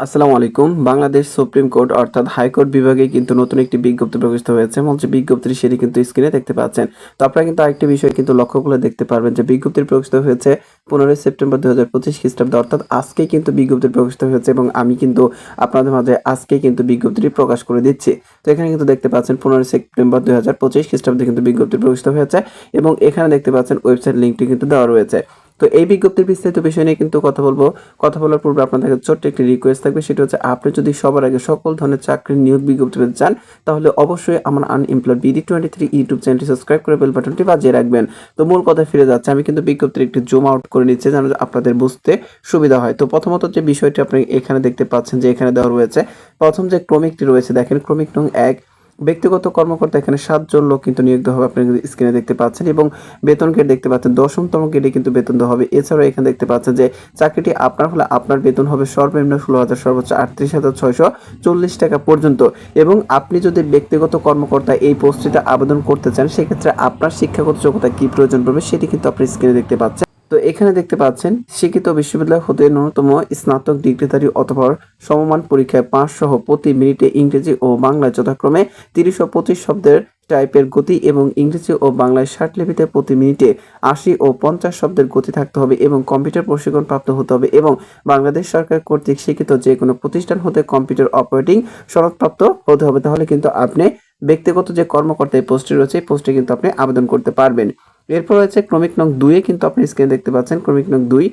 আসসালামু আলাইকুম। Bangladesh supreme court অর্থাৎ হাইকোর্ট বিভাগে কিন্তু নতুন একটি বিজ্ঞপ্তি প্রকাশিত হয়েছে এবং যে বিজ্ঞপ্তিটি সেটি কিন্তু স্ক্রিনে দেখতে পাচ্ছেন। তো আপনারা কিন্তু আরেকটি বিষয় কিন্তু লক্ষ্য করলে দেখতে পারবেন যে বিজ্ঞপ্তি প্রকাশিত হয়েছে 15 সেপ্টেম্বর 2025 খ্রিস্টাব্দে অর্থাৎ আজকেই কিন্তু বিজ্ঞপ্তি প্রকাশিত হয়েছে এবং আমি কিন্তু আপনাদের মাঝে আজকেই কিন্তু বিজ্ঞপ্তিটি প্রকাশ করে দিচ্ছি। তো এখানে কিন্তু দেখতে পাচ্ছেন 15 সেপ্টেম্বর 2025 খ্রিস্টাব্দে কিন্তু বিজ্ঞপ্তি প্রকাশিত হয়েছে এবং এখানে দেখতে পাচ্ছেন ওয়েবসাইট লিঙ্কটি কিন্তু দেওয়া রয়েছে। তো এই বিজ্ঞপ্তির বিস্তারিত বিষয় নিয়ে কিন্তু কথা বলবো। কথা বলার পূর্বে আপনাদের কাছে ছোট্ট একটি রিকোয়েস্ট থাকবে, সেটা হচ্ছে আপনি যদি সবার আগে সকল ধরনের চাকরির নিয়োগ বিজ্ঞপ্তি পেতে চান তাহলে অবশ্যই আমার আনএমপ্লয়েড BD23 ইউটিউব চ্যানেলটি সাবস্ক্রাইব করে বেল বাটনটি বাজিয়ে রাখবেন। তো মূল কথায় ফিরে যাচ্ছে, আমি কিন্তু বিজ্ঞপ্তির একটি জুম আউট করে নিচ্ছি যেন আপনাদের বুঝতে সুবিধা হয়। তো প্রথমত যে বিষয়টি আপনি এখানে দেখতে পাচ্ছেন যে এখানে দেওয়া রয়েছে, প্রথম যে ক্রমিকটি রয়েছে দেখেন, ক্রমিক নং 1 ব্যক্তিগত কর্মকর্তা এখানে 7 জন লোক কিন্তু নিয়োগ দেওয়া হবে, আপনি স্ক্রিনে দেখতে পাচ্ছেন এবং বেতন গ্রেড দেখতে পাচ্ছেন 10তম গ্রেডে কিন্তু বেতন দেওয়া হবে। এছাড়াও এখানে দেখতে পাচ্ছেন যে চাকরিটি আপনার হলে আপনার বেতন হবে সর্বনিম্ন 16,000 সর্বোচ্চ 38,640 টাকা পর্যন্ত। এবং আপনি যদি ব্যক্তিগত কর্মকর্তা এই পোস্টটিতে আবেদন করতে চান সেক্ষেত্রে আপনার শিক্ষাগত যোগ্যতা কি প্রয়োজন পড়বে সেটি কিন্তু আপনি স্ক্রিনে দেখতে পাচ্ছেন। তো এখানে দেখতে পাচ্ছেন শিক্ষিত বিশ্ববিদ্যালয় হতে ন্যূনতম স্নাতক ডিগ্রিধারী অথবা সমমান পরীক্ষায় 5 সহ প্রতি মিনিটে ইংরেজি ও বাংলায় যথাক্রমে 30 ও 25 শব্দের টাইপের গতি এবং ইংরেজি ও বাংলায় 60 লিপিতে প্রতি মিনিটে 80 ও 50 শব্দের গতি থাকতে হবে এবং কম্পিউটার প্রশিক্ষণ প্রাপ্ত হতে হবে এবং বাংলাদেশ সরকার কর্তৃক স্বীকৃত যে কোনো প্রতিষ্ঠান হতে কম্পিউটার অপারেটিং সনদপ্রাপ্ত হতে হবে। তাহলে কিন্তু আপনি ব্যক্তিগত যে কর্মকর্তা এই পোস্টে রয়েছে এই পোস্টে কিন্তু আপনি আবেদন করতে পারবেন। এরপর হচ্ছে ক্রমিক নং 2 এ কিন্তু আপনি স্ক্রিনে দেখতে পাচ্ছেন ক্রমিক নং 2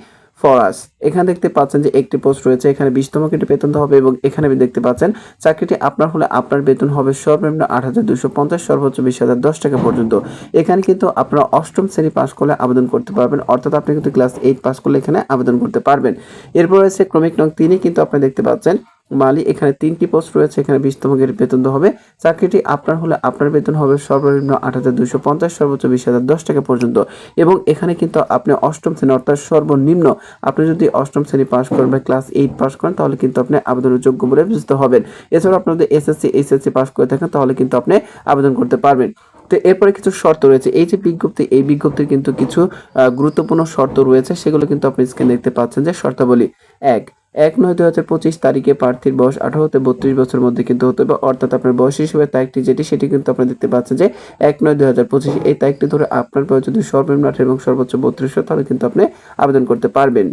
ফরাস। এখানে দেখতে পাচ্ছেন যে একটি পোস্ট রয়েছে, এখানে 20তম গ্রেডে বেতন দেওয়া হবে এবং এখানে দেখতে পাচ্ছেন চাকরিটি আপনার হলে আপনার বেতন হবে সর্বনিম্ন 8,250 সর্বোচ্চ 20,010 টাকা পর্যন্ত। এখানে কিন্তু আপনারা অষ্টম শ্রেণী পাস করলে আবেদন করতে পারবেন, অর্থাৎ আপনি কিন্তু ক্লাস 8 পাস করলে এখানে আবেদন করতে পারবেন। এরপর রয়েছে ক্রমিক নং 3 কিন্তু আপনি দেখতে পাচ্ছেন মালি। এখানে 3টি পোস্ট রয়েছে, এখানে 20তম গ্রেডে বেতন দেওয়া হবে। চাকরিটি আপনার হলে আপনার বেতন হবে সর্বনিম্ন 8,250 সর্বোচ্চ 20,010 টাকা পর্যন্ত এবং এখানে কিন্তু আপনি অষ্টম শ্রেণী অর্থাৎ সর্বনিম্ন আপনি যদি অষ্টম শ্রেণী পাস করেন বা ক্লাস 8 পাস করেন তাহলে কিন্তু আপনি আবেদনের যোগ্য বলে বিবেচিত হবেন। এছাড়াও আপনাদের SSC পাস করে থাকেন তাহলে কিন্তু আপনি আবেদন করতে পারবেন। তো এরপরে কিছু শর্ত রয়েছে, এই যে বিজ্ঞপ্তি এই বিজ্ঞপ্তির কিন্তু কিছু গুরুত্বপূর্ণ শর্ত রয়েছে, সেগুলো কিন্তু আপনি স্ক্রিনে দেখতে পাচ্ছেন যে শর্তাবলী 1/9/2025 তারিখে প্রার্থীর বয়স 18 হতে 32 বছরের মধ্যে কিন্তু হতে হবে, অর্থাৎ আপনার বয়স হিসেবে তারিখটি সেটি কিন্তু আপনি দেখতে পাচ্ছেন যে 1/9/2025 এই তারিখটি ধরে আপনার বয়স যদি সর্বনিম্ন 18 এবং সর্বোচ্চ 32 হয় তাহলে কিন্তু আপনি আবেদন করতে পারবেন।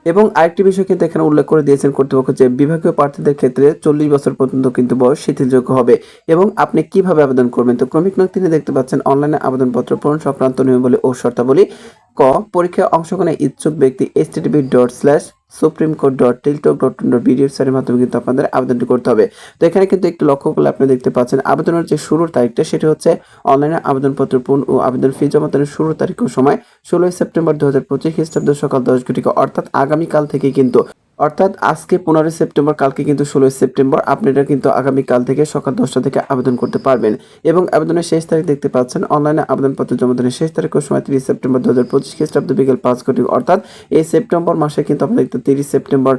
এবং আরেকটি বিষয় কিন্তু এখানে উল্লেখ করে দিয়েছেন কর্তৃপক্ষ যে বিভাগীয় প্রার্থীদের ক্ষেত্রে 40 বছর পর্যন্ত কিন্তু বয়স শিথিলযোগ্য হবে। এবং আপনি কিভাবে আবেদন করবেন, তো ক্রমিক নং 3 দেখতে পাচ্ছেন অনলাইনে আবেদনপত্র পূরণ সংক্রান্ত নিয়মাবলী ও শর্তাবলী। পরীক্ষায় অংশগ্রহণে ইচ্ছুক ব্যক্তি http://supremecode.tiltok.in.bd ওয়েবসাইটের মাধ্যমে কিন্তু আপনাদের আবেদনটি করতে হবে। তো এখানে কিন্তু একটু লক্ষ্য করলে আপনি দেখতে পাচ্ছেন আবেদনের যে শুরুর তারিখটা সেটি হচ্ছে অনলাইনে আবেদনপত্র পূরণ ও আবেদন ফি জমা দানের শুরুর তারিখ ও সময় 16 সেপ্টেম্বর 2025 খ্রিস্টাব্দ সকাল 10 ঘটিকা, অর্থাৎ আগামীকাল থেকে কিন্তু, অর্থাৎ আজকে 15 সেপ্টেম্বর, কালকে কিন্তু 16 সেপ্টেম্বর, আপনারা কিন্তু আগামীকাল থেকে সকাল 10টা থেকে আবেদন করতে পারবেন। এবং আবেদনের শেষ তারিখ দেখতে পাচ্ছেন অনলাইনে আবেদনপত্র জমা দানের শেষ তারিখ ও সময় 30 সেপ্টেম্বর 2025 খ্রিস্টাব্দ বিকেল 5 ঘটিকা, অর্থাৎ এই সেপ্টেম্বর মাসে কিন্তু আপনাদের 30 সেপ্টেম্বর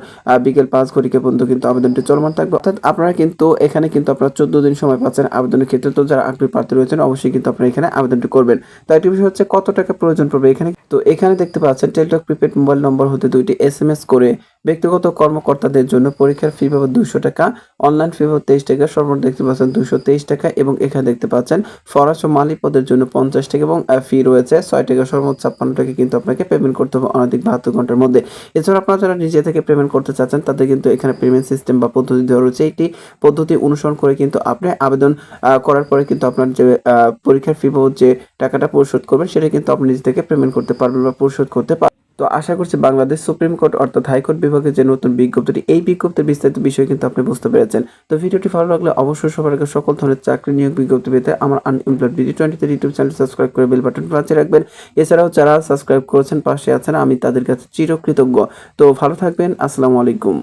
বিকেল 5 ঘটিকা পর্যন্ত কিন্তু আবেদনটি চলমান থাকবে। অর্থাৎ আপনারা কিন্তু এখানে কিন্তু আপনারা 14 দিন সময় পাচ্ছেন আবেদনের ক্ষেত্রে। তো যারা আগ্রহী প্রার্থী রয়েছেন অবশ্যই কিন্তু আপনারা এখানে আবেদনটি করবেন। তো একটি বিষয় হচ্ছে কত টাকা প্রয়োজন পড়বে এখানে, তো এখানে দেখতে পাচ্ছেন টেলিটক প্রিপেড মোবাইল নম্বর হতে 2টি SMS করে ব্যক্তিগত কর্মকর্তাদের জন্য পরীক্ষার ফি পাবো 200 টাকা, অনলাইন ফি পাবো 23 টাকা, সর্বমোট দেখতে পাচ্ছেন 223 টাকা এবং এখানে দেখতে পাচ্ছেন ফরাস ও মালি পদের জন্য 50 টাকা এবং ফি রয়েছে 6 টাকা, সর্বমোট 56 টাকা কিন্তু আপনাকে পেমেন্ট করতে হবে অনধিক 72 ঘন্টার মধ্যে। এছাড়া আপনারা যারা নিজে থেকে পেমেন্ট করতে চাচ্ছেন তাদের কিন্তু এখানে পেমেন্ট সিস্টেম বা পদ্ধতি দেওয়া রয়েছে, একটি পদ্ধতি অনুসরণ করে কিন্তু আপনি আবেদন করার পরে কিন্তু আপনার যে পরীক্ষার ফি পাবো যে টাকাটা পরিশোধ করবেন সেটা কিন্তু আপনি নিজে থেকে পেমেন্ট করতে পারবেন বা পরিশোধ করতে পারবেন। তো আশা করছি বাংলাদেশ সুপ্রিম কোর্ট অর্থাৎ হাইকোর্ট বিভাগের যে নতুন বিজ্ঞপ্তিটি এই বিজ্ঞপ্তির বিস্তারিত বিষয় কিন্তু আপনি বুঝতে পেরেছেন। তো ভিডিওটি ভালো লাগলে অবশ্যই সবার আগে সকল ধরনের চাকরি নিয়োগ বিজ্ঞপ্তি পেতে আমার unemployed BD23 YouTube channel subscribe করে বেল বাটন বাজিয়ে রাখবেন। এছাড়াও যারা সাবস্ক্রাইব করেছেন পাশে আছেন আমি তাদের কাছে চিরকৃতজ্ঞ। তো ভালো থাকবেন, আসসালামু আলাইকুম।